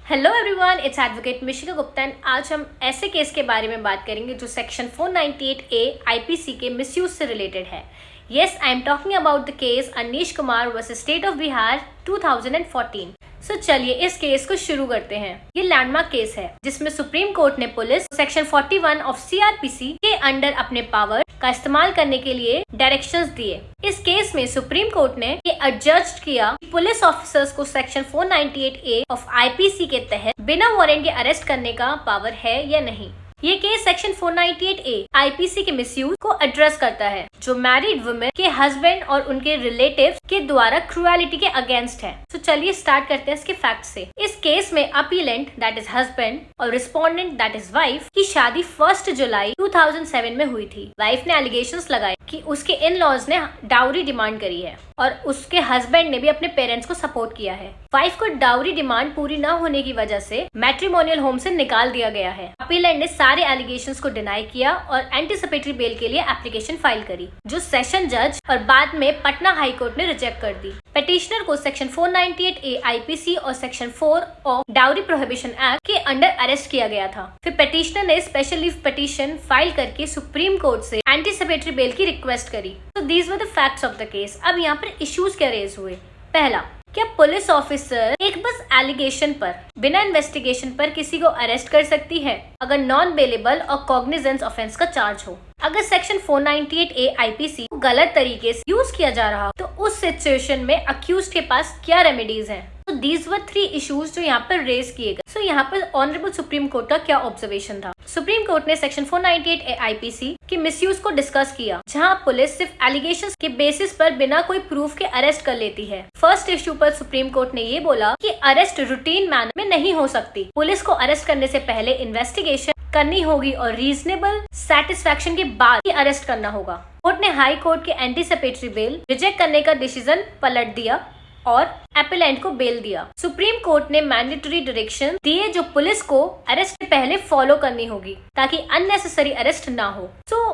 Hello everyone, it's advocate Mishika Gupta and आज हम ऐसे केस के बारे में बात करेंगे जो सेक्शन 498A आईपीसी के मिसयूज से रिलेटेड है। Yes, I am talking about the case Anish Kumar versus state of Bihar 2014। सो चलिए इस केस को शुरू करते हैं। ये लैंडमार्क केस है जिसमें सुप्रीम कोर्ट ने पुलिस सेक्शन 41 ऑफ सीआरपीसी के अंडर अपने पावर का इस्तेमाल करने के लिए डायरेक्शंस दिए। इस केस में सुप्रीम कोर्ट ने ये एडजस्ट किया कि पुलिस ऑफिसर्स को सेक्शन 498A ऑफ आईपीसी के तहत बिना वारंट के अरेस्ट करने का पावर है या नहीं। ये केस सेक्शन 498A आईपीसी के मिसयूज को एड्रेस करता है जो मैरिड वुमेन के हस्बैंड और उनके रिलेटिव्स के द्वारा क्रूएलिटी के अगेंस्ट है। तो चलिए स्टार्ट करते हैं इसके फैक्ट से। इस केस में अपीलेंट दैट इज हस्बैंड और रिस्पोंडेंट दैट इज वाइफ की शादी 1 जुलाई 2007 में हुई थी। वाइफ ने एलिगेशंस लगाए कि उसके इन लॉज ने डाउरी डिमांड करी है और उसके हस्बैंड ने भी अपने पेरेंट्स को सपोर्ट किया है। वाइफ को डाउरी डिमांड पूरी न होने की वजह से मैट्रिमोनियल होम से निकाल दिया गया है। अपीलेंट ने सारे एलिगेशंस को डिनाई किया और एंटीसिपेटरी बेल के लिए एप्लीकेशन फाइल करी जो सेशन जज और बाद में पटना हाई कोर्ट ने रिजेक्ट कर दी। पिटिशनर को सेक्शन 498A आईपीसी और section 4 of dowry prohibition act के अंडर अरेस्ट किया गया था। फिर पिटिशनर ने स्पेशल लीव पिटिशन फाइल करके सुप्रीम कोर्ट से एंटीसिपेटरी बेल की रिक्वेस्ट करी। तो these were the facts of the case. अब यहाँ पर इश्यूज क्या रेज हुए। पहला, क्या पुलिस ऑफिसर एक बस एलिगेशन पर बिना इन्वेस्टिगेशन पर किसी को अरेस्ट कर सकती है अगर नॉन बेलेबल और कॉग्निजेंस ऑफेंस का चार्ज हो। अगर सेक्शन 498A आईपीसी को गलत तरीके से यूज किया जा रहा हो तो उस सिचुएशन में अक्यूज्ड के पास क्या रेमेडीज हैं। तो दीज वर 3 इश्यूज जो यहाँ पर रेज किए गए। सो यहाँ पर ऑनरेबल सुप्रीम कोर्ट का क्या ऑब्जर्वेशन था। सुप्रीम कोर्ट ने सेक्शन 498A आईपीसी के मिसयूज को डिस्कस किया जहाँ पुलिस सिर्फ एलिगेशंस के बेसिस पर बिना कोई प्रूफ के अरेस्ट कर लेती है। फर्स्ट इश्यू पर सुप्रीम कोर्ट ने ये बोला कि अरेस्ट रूटीन मैनर में नहीं हो सकती। पुलिस को अरेस्ट करने से पहले इन्वेस्टिगेशन करनी होगी और रीजनेबल सेटिस्फैक्शन के बाद ही अरेस्ट करना होगा। कोर्ट ने हाई कोर्ट के एंटीसिपेटरी बेल रिजेक्ट करने का डिसीजन पलट दिया और अपीलेंट को बेल दिया। सुप्रीम कोर्ट ने मैंडेटरी डायरेक्शन दिए जो पुलिस को अरेस्ट से पहले फॉलो करनी होगी ताकि अननेसेसरी अरेस्ट ना हो। सो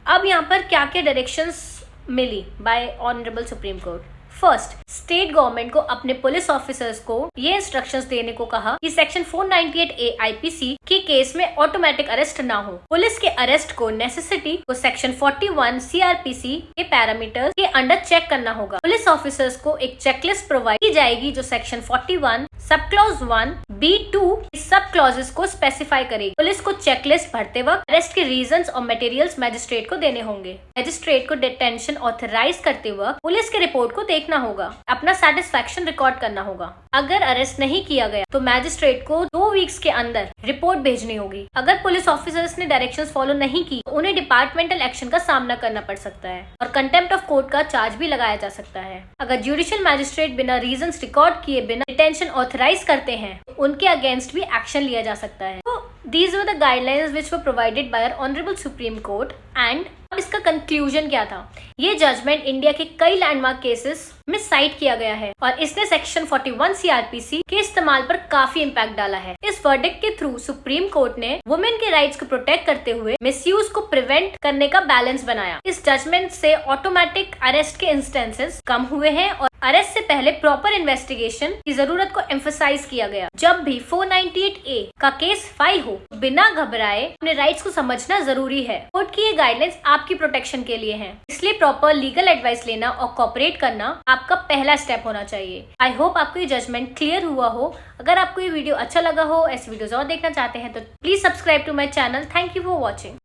अब यहाँ पर क्या क्या डायरेक्शंस मिली by honourable Supreme Court. First, state government को अपने पुलिस ऑफिसर्स को ये इंस्ट्रक्शंस देने को कहा कि सेक्शन 498A आईपीसी के केस में ऑटोमेटिक अरेस्ट ना हो। पुलिस के अरेस्ट को नेसेसिटी को सेक्शन 41 सीआरपीसी के पैरामीटर्स के अंडर चेक करना होगा। पुलिस ऑफिसर्स को एक चेकलिस्ट प्रोवाइड की जाएगी जो सेक्शन 41 सब क्लॉज 1B2 सब क्लॉजेस को स्पेसिफाई करेगी। पुलिस को चेकलिस्ट भरते वक्त अरेस्ट के रीजंस और मटेरियल्स मैजिस्ट्रेट को देने होंगे। मैजिस्ट्रेट को डिटेंशन ऑथराइज करते वक्त पुलिस के रिपोर्ट को देखना होगा, अपना सेटिस्फैक्शन रिकॉर्ड करना होगा। अगर अरेस्ट नहीं किया गया तो मैजिस्ट्रेट को 2 वीक्स के अंदर रिपोर्ट भेजनी होगी। अगर पुलिस ऑफिसर्स ने डायरेक्शंस फॉलो नहीं की तो उन्हें डिपार्टमेंटल एक्शन का सामना करना पड़ सकता है और कंटेम्प्ट ऑफ कोर्ट का चार्ज भी लगाया जा सकता है। अगर जुडिशियल मैजिस्ट्रेट बिना रीजंस रिकॉर्ड किए बिना डिटेंशन ऑथराइज करते हैं तो उनके अगेंस्ट भी एक्शन लिया जा सकता है। तो these were the guidelines which were provided by our honorable Supreme Court and अब इसका कंक्लूजन क्या था। ये जजमेंट इंडिया के कई लैंडमार्क केसेस में साइट किया गया है और इसने सेक्शन 41 सीआरपीसी के इस्तेमाल पर काफी इम्पैक्ट डाला है। इस वर्डिक्ट के थ्रू सुप्रीम कोर्ट ने वुमेन के राइट्स को प्रोटेक्ट करते हुए मिसयूज को प्रिवेंट करने का बैलेंस बनाया। इस जजमेंट से ऑटोमेटिक अरेस्ट के इंस्टेंसेस कम हुए हैं और अरेस्ट से पहले प्रॉपर इन्वेस्टिगेशन की जरूरत को एम्फसाइज किया गया। जब भी 498A का केस फाइल हो बिना घबराए अपने राइट्स को समझना जरूरी है। कोर्ट की ये गाइडलाइंस आपकी प्रोटेक्शन के लिए हैं, इसलिए प्रॉपर लीगल एडवाइस लेना और कोऑपरेट करना आपका पहला स्टेप होना चाहिए। आई होप आपको ये जजमेंट क्लियर हुआ हो। अगर आपको ये वीडियो अच्छा लगा हो, ऐसी वीडियोस और देखना चाहते हैं तो please subscribe to my channel. Thank you for watching.